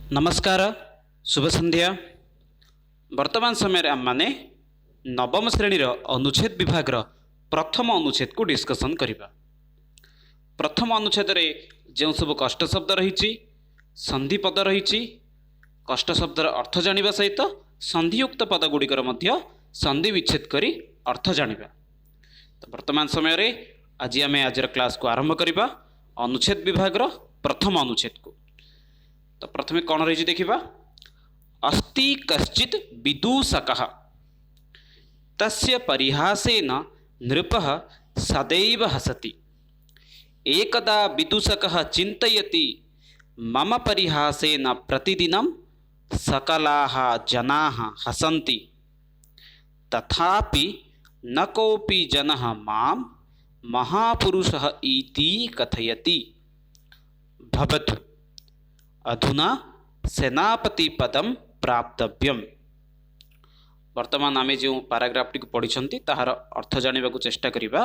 नमस्कार शुभ संध्या। वर्तमान समय आम मैंने नवम श्रेणी अनुच्छेद विभाग प्रथम अनुच्छेद को डिस्कसन करवा। प्रथम अनुच्छेद जो सब कष्ट शब्द रही संधि पद रही कष्ट शब्दर अर्थ जानिबा सहित संधियुक्त पद गुड़िकर संधि विच्छेद कर अर्थ जानिबा। तो वर्तमान समय आज आम आज क्लास को आरंभ करवा अनुच्छेद विभाग प्रथम अनुच्छेद को। तो प्रथमे कौन रही देखा, अस्ति कश्चित् विदूषकः तस्य परिहासेन नृपः सदैव हसति। एकदा विदूषकः चिन्तयति मम परिहासेन प्रतिदिनं सकलाः जनाः हसन्ति, तथापि न कोऽपि जनः मां महापुरुषः इति कथयति। भवतु अधुना सेनापति पदम प्राप्तव्यम। वर्तमान आमे जो पैराग्राफ टी पढ़ी ताहार अर्थ जानिबा को चेष्टा करिबा।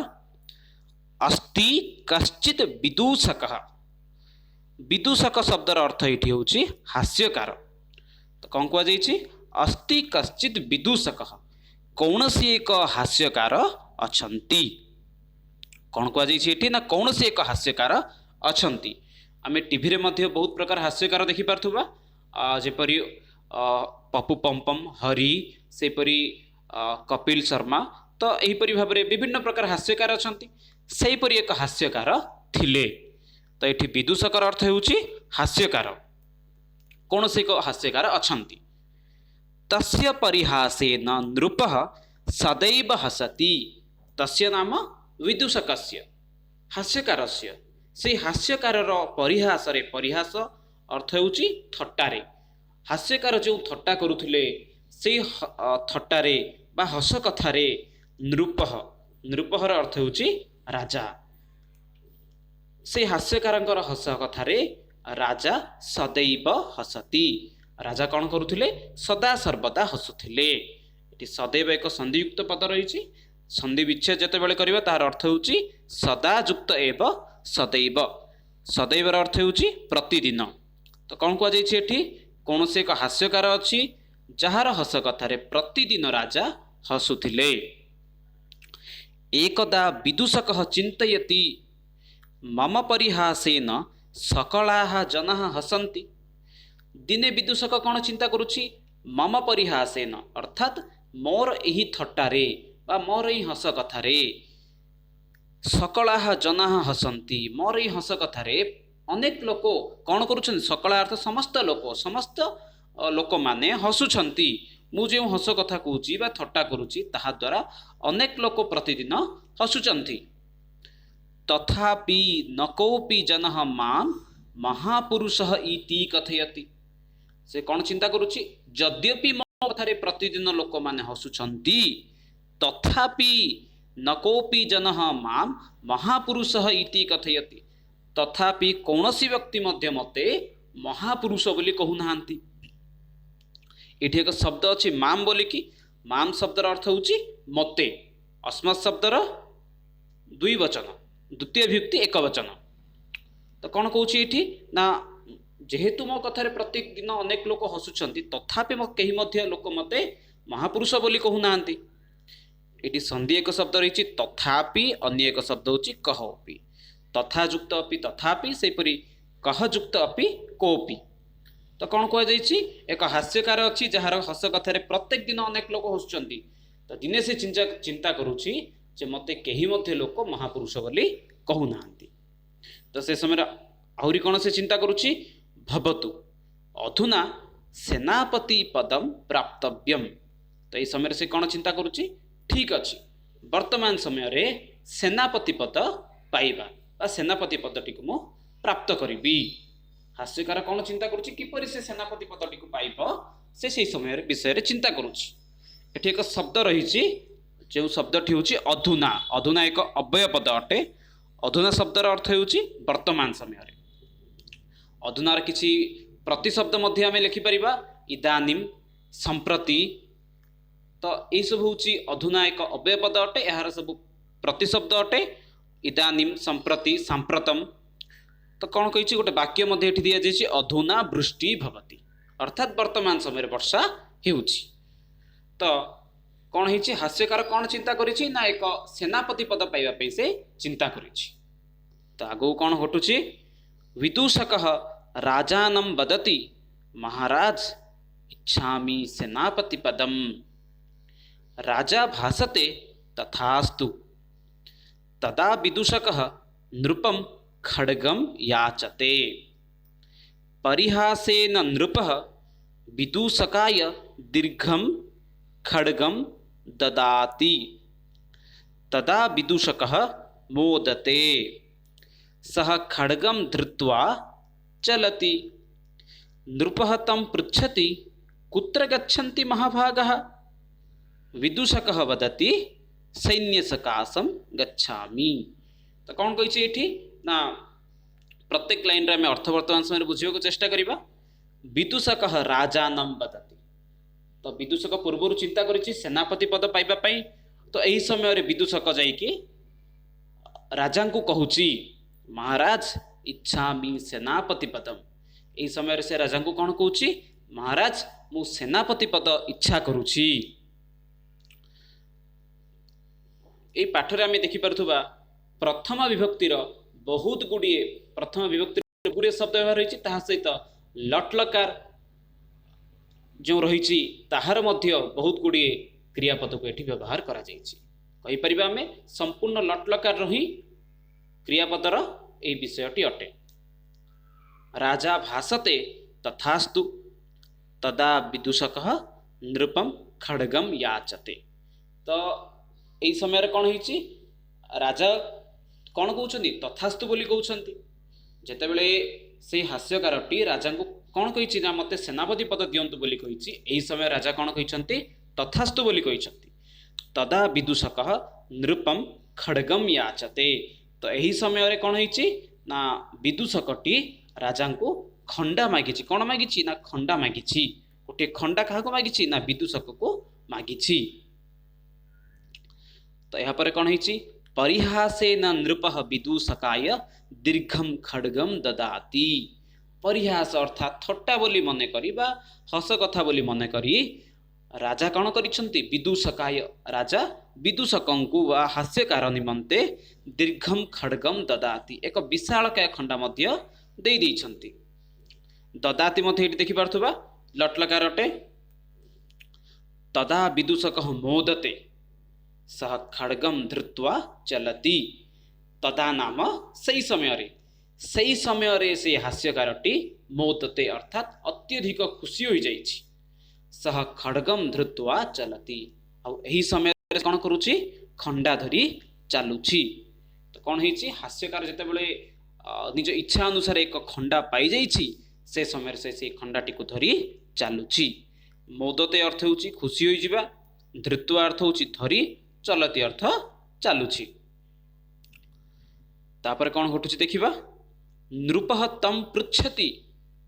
अस्ति कश्चित् विदूषकः, विदूषक शब्दर अर्थ ये होची हास्यकार। तो कौन कह जाइछि, अस्ति कश्चित् विदूषकः, कौनसी एक हास्यकार अछंती। कौन कह जाइछि एठी ना कौनसी एक हास्यकार अछंती। आमे टीवी रे मध्य बहुत प्रकार हास्यकार देखि पार्थुबा, जेपरि पप्पू पम्पम, हरि, सेपरि कपिल शर्मा। तो एहीपरि भाव में विभिन्न प्रकार हास्यकार अछंती, सेहीपरि एक हास्यकार थिले। तो एठी विदूषकर अर्थ हेउची हास्यकार, कौनसी एक हास्यकार अछंती। तस्य परिहासेन नृपः सदैव हसति। तस्य नाम विदूषकस्य, हास्यकारस्य। से हास्यकार परिहास रे, परिहास अर्थ होउची थट्टारे। हास्यकार जो थट्टा करुथिले से थट्टारे बा हस कथारे नृपः, नृपहर अर्थ होउची राजा। से हास्यकारंकर हस कथारे राजा सदैव हसति। राजा कौन करुथिले, सदा सर्वदा हसुथिले। एटी सदैव एक संधियुक्त पद रही। संधि विच्छेद जेतेबेले करिबा तार अर्थ होउची सदा युक्त एव सदैव। सदैवर अर्थ होउची प्रतिदिन। तो कौन कह जाइछि एठी, कौन से एक हास्यकार अछि जहार हस कथारे प्रतिदिन राजा हसुथिले। एकदा विदूषकः चिन्तयति मम परिहासेन सकलाः जनाः हसन्ति। दिने विदूषक कौन चिंता करुछि, मम परिहासेन अर्थात मोर एही थट्टारे बा मोर एही हस कथारे सकलाः जनाः हसन्ति। मोर एही हस कथारे अनेक लोक कौन करुछन्ति, सकला अर्थ समस्त लोक, समस्त लोक माने हसुछन्ति। मु जो हस कथा कहूची बा थट्टा करुची ताहा द्वारा अनेक लोक प्रतिदिन हसुछन्ति। तथापि न कोऽपि जनः मां महापुरुषः इति कथयति। से कौन चिंता करुची, यद्यपि मो कथारे प्रतिदिन लोक माने हसुछन्ति, तथापि न कोऽपि जनः मां महापुरुषः इति कथयति। तथापि कौनसी व्यक्ति मध्य मते महापुरुष बोली कहू नाहांती। एठी एक शब्द अछि माम बोलिकी, माम शब्दर अर्थ होउची मते। अस्मत् शब्दर द्विवचन, द्वितीय विभक्ति एक वचन। तो कौन कहूची एठी ना, जेहेतु मो कथारे प्रत्येक दिन अनेक लोक हसुछन्ति, तथापि मो केही मध्य लोक मते महापुरुष बोली कहू नाहांती। एटी संधि एक शब्द रही, तथापि अन्य एक शब्द होची कहोपि। तथा युक्त अपि तथापि, सेपरि कह युक्त अपि कोपि। तो कौन कह जाइछि, एक हास्यकार अछि जहार हस कथारे प्रत्येक दिन अनेक लोक हसुछन्ति। तो दिने से चिंता करुछि जे मते केही मध्य लोक महापुरुष बोली कहू नाहांती। तो से समय आहुरी कौन से चिंता करुछि, भवतु अधुना सेनापति पदम प्राप्तव्यम। तो ये समय से कौन चिंता करुछि, ठीक अच्छी वर्तमान समय रे सेनापति पद पाइबा बा सेनापति पदटी को मु प्राप्त करिबी। हास्यकार कौन चिंता करुछि, किपरि से सेनापति पदटी को पाइबो, से समय रे विषय रे चिंता करुछि। एठी एक शब्द रही, जो शब्दटी होछि अधुना। अधुना एक अव्यय पद अटे। अधुना शब्दर अर्थ होछि वर्तमान समय रे। अधुनार किछि प्रतिशब्द मध्य आमे लिखि परिबा, इदानीम, संप्रति। तो यही सब हूँ अधुना एक अव्यय पद अटे, यार सब प्रतिशब्द अटे। इदानीम, संप्रति, सांप्रतम। तो कौन कही गोटे वाक्य दि जाइए, अधुना वृष्टि भवति। अर्थात वर्तमान समय वर्षा हेउछि। तो कौन होइछि हास्यकार कौन चिंता करिछि ना एक सेनापति पद पाइबा पे से चिंता करिछि। तो आगो कौन घटुछि विदूषकः राजानं वदति महाराज इच्छामि सेनापति पदम। राजा भासते तथास्तु। तदा विदूषकः नृपं खड्गं याचते। परिहासेन नृपः विदूषकाय दीर्घं खड्गं ददाति। तदा विदूषकः मोदते। सः खड्गं धृत्वा चलति। नृपः तं पृच्छति कुत्र गच्छन्ति महाभागः। विदूषकः वदति सैन्यसकाशं गच्छामि। तो कौन कही एठी ना प्रत्येक लाइन रे अर्थ वर्तमान समय बुझिବାକୁ चेष्टा करिबा। विदूषकः राजानं वदति। तो विदूषक पूर्व चिंता करिछि सेनापति पद पाइबा पई। तो एही समय रे विदूषक जाइकी राजा को कहूची महाराज इच्छामि सेनापति पदम। एही समय रे से राजा को कौन कहूची महाराज मु सेनापति पद इच्छा करूची। ए पाठरे आमे देखि पारथुबा प्रथम विभक्तिर बहुत गुड़िए प्रथम विभक्तिर गुड़िए शब्द व्यवहार रही ताहा सहित लट्लकार जो रही ताहार मध्य बहुत गुड़िए क्रियापद को एठी व्यवहार करा जाइछि। कहि परिबा आमे संपूर्ण लट्लकार रही क्रियापदर ए विषयटी अटे। राजा भासते तथास्तु। तदा विदूषकः नृपं खड्गं याचते। तो एई समय कौन होइछि राजा कौन कहउछन्ति तथास्तु बोली कहउछन्ति। जेतेबेले से हास्यकारटी राजा को कौन कहिछि ना मते सेनापति पद दियंतु बोली कहिछि। एई समय राजा कौन कहिछन्ति तथास्तु बोली कहिछन्ति। तदा विदूषकः नृपं खड्गं याचते। तो एही समय रे कौन होइछि ना विदूषकटी राजा को खंडा मागिछि। कौन मागिछि ना खंडा मागिछि। गोटे खंडा काहाको मागिछि ना विदूषक को मागिछि। तो यहाँ पर कौन होइछि परिहासेन नृपः विदूषकाय दीर्घं खड्गं ददाति। परिहास अर्थात थट्टा बोली मने करिबा हस कथा बोली मने करी राजा कौन करिछन्ति विदूषकाय राजा विदूषकंकु वा हास्यकार निमंते दीर्घं खड्गं ददाति एक विशालकाय खंडा मध्य देई दैछन्ति। ददाति मध्य एठी देखि पारथुबा लट्लकार अटे। तदा विदूषकः मोदते सह खड्गं धृत्वा चलति। तदा नाम सही समय रे से हास्यकारटी मोदते अर्थात अत्यधिक खुशी हो जाइछि। सह खड्गं धृत्वा चलति। आ एही समय रे कोन करूछि खंडा धरी चालुछि। तो कोन हेछि हास्यकार जेतेबेले निज इच्छा अनुसार एक खंडा पाई जाइछि से समय से खंडाटी को धरी चालुछि। मोदते अर्थ होछि खुशी होई जिबा। धृत्वा अर्थ होछि धरी। चलती अर्थ चालुछि। तापर कौन घटुछि देखिबा। नृपः तम पृच्छति।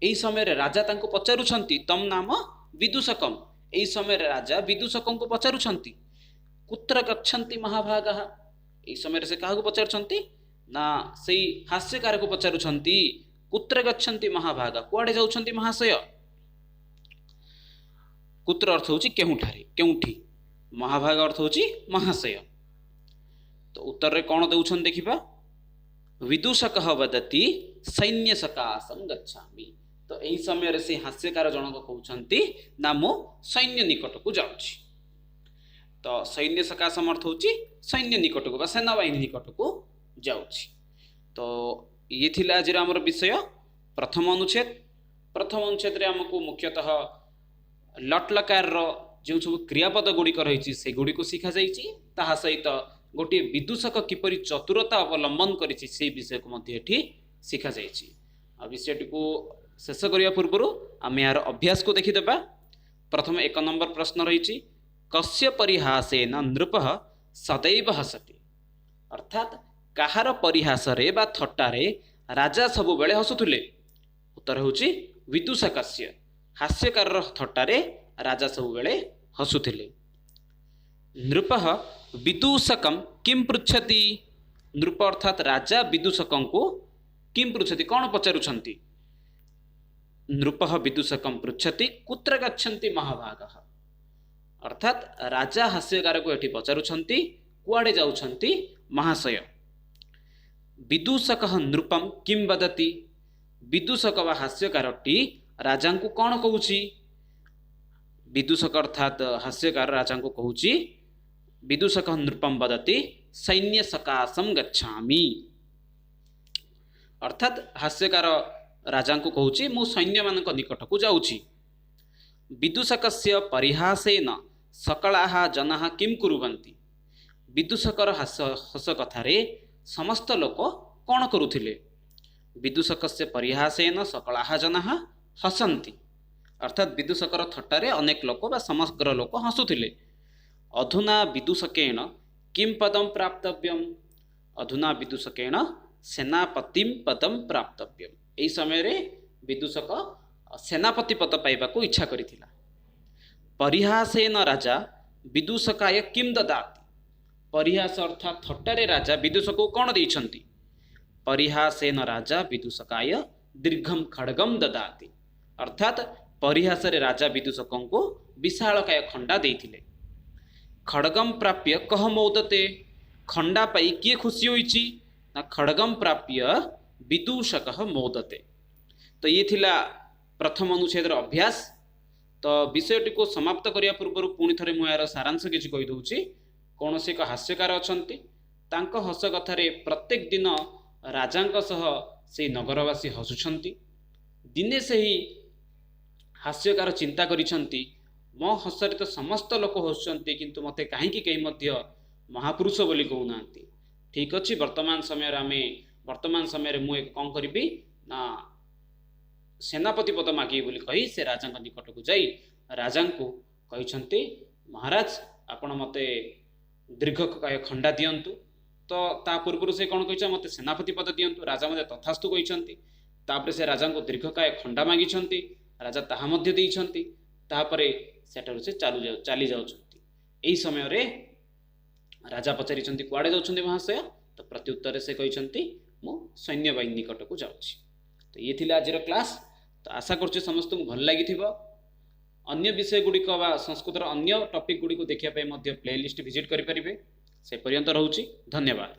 एई समय रे राजा तांको पचारुछन्ति तम नाम विदूषकम। एई समय रे राजा विदूषकं को पचारुछन्ति कुत्र गच्छन्ति महाभागः। एई समय रे से काहाको पचारुछन्ति ना सेई हास्यकार को पचारुछन्ति कुत्र गच्छन्ति महाभागा कुआडे जाउछन्ति महाशय। कुत्र अर्थ होछि केउठारे केउठी। महाभाग अर्थ होछि महाशय। तो उत्तर रे कौन दउछन देखिबा। विदूषकः वदति सैन्य सकाशं गच्छामि। तो एही समय रे से हास्यकार जनक कहउछन्ति ना मो सैन्य निकट को जाउछि। तो सैन्य सकाशम अर्थ होछि सैन्य निकट को बा सेना बाहिनी निकट को जाउछि। तो ये थिला आज हमर विषय प्रथम अनुच्छेद रे हमको मुख्यतः लट्लकार रो जो सब क्रियापद गुड़िक रही से गुड़ी को शिखा जाइए। ताहा सहित गोटे विदूषक किपरि चतुरता अवलंबन करिछि से विषय को मध्य एठी शिखा जाइए। आ विषयटी को शेष करने पूर्व आम यार अभ्यास को देखीदेबा। प्रथम 1 नंबर प्रश्न रही कस्य परिहासेन नृपः सदैव हसति। अर्थात कहार परिहास रे बा थट्टारे राजा सबु बेले हसुथुले। उत्तर होछि विदूषकस्य। हास्यकार थट्टारे राजा सबु बेले हसुथिले। नृपः विदूषकं किं पृच्छति। नृप अर्थात राजा विदूषकं को किं पृच्छति कौन पचारुछन्ति। नृपः विदूषकं पृच्छति कुत्र गच्छन्ति महाभागः। अर्थात राजा हास्यकार को एठी पचारुछन्ति कुआडे जाउछन्ति महाशय। विदूषकः नृपं किं वदति, विदूषक वा हास्यकारटी राजा को कौन कहूची, विदूषक अर्थात हास्यकार राजा को कहूची विदूषकः नृपं वदति सैन्य सकाशं गच्छामि। अर्थात हास्यकार राजा को कहूची मु सैन्य मान निकट को जाऊँगी। विदूषकस्य परिहासेन सकलाः जनाः किं कुर्वन्ति, विदूषकर हस कथारे समस्त लोक कौन करुथिले, विदूषकस्य परिहासेन सकलाः जनाः हसन्ति। अर्थात विदूषकर थट्टारे अनेक लोक बा समग्र लोक हसुथिले। अधुना विदूषकेण किं पदं प्राप्तव्यम, अधुना विदूषकेण सेनापतिं पदं प्राप्तव्यम। एई समय रे विदूषक सेनापति पद पाइबाको इच्छा करिथिला। परिहासेन राजा विदूषकाय किं ददाति, परिहास अर्थात थट्टारे राजा विदूषक को कौन देइछन्ति, परिहासेन राजा विदूषकाय दीर्घम खड्गम ददाति। अर्थात परिहास रे राजा विदूषकों को विशालकाय खंडा देइथिले। खड्गम प्राप्य कह मोदते, खंडा पाई किए खुशी होइछि ना खड्गम प्राप्य विदूषकः मोदते। तो ये थिला प्रथम अनुच्छेद अभ्यास। तो विषयटी को समाप्त करिया पूर्व पुणी थरे मु यार सारांश किछि कहि दउछि। कौनसी एक हास्यकार अछन्ति, तांको हस कथारे प्रत्येक दिन राजांक सह से नगरवासी हसुछन्ति। दिने से ही हास्यकार चिंता करिछन्ति मो हसरे तो समस्त लोक हसुछन्ति किंतु मते काहेकि केही मध्य महापुरुष बोली कहउनांति। ठीक अछि, वर्तमान समय मु एक कौन करी ना सेनापति पद मागी बोली कही से राजा निकट को जाई राजा को कहिछन्ति महाराज आपण मते दीर्घकाय खंडा दियंतु। तो ता पूर्व से कौन कहि मते सेनापति पद दियंतु, राजा मते तथास्तु कहिछन्ति। तापरे से राजा को दीर्घकाय खंडा मागिछन्ति, राजा ताहा मध्य देइछन्ति। तापरे सेठर से चली जाउछन्ति। एई समय रे राजा पचारिछन्ति कुआडे जाउछन्ति महाशय, तो प्रत्युत्तर से कहिछन्ति मु सैन्य बाहिनी निकट को जाउछि। तो ये थिला आजिर क्लास। तो आशा करछि समस्त को भल लागिथिबो। अन्य विषय गुड़िक बा संस्कृतर अन्य टॉपिक गुड़िक देखिया पे मध्य प्लेलिस्ट विजिट करि परिबे। से पर्यंत रहउछि, धन्यवाद।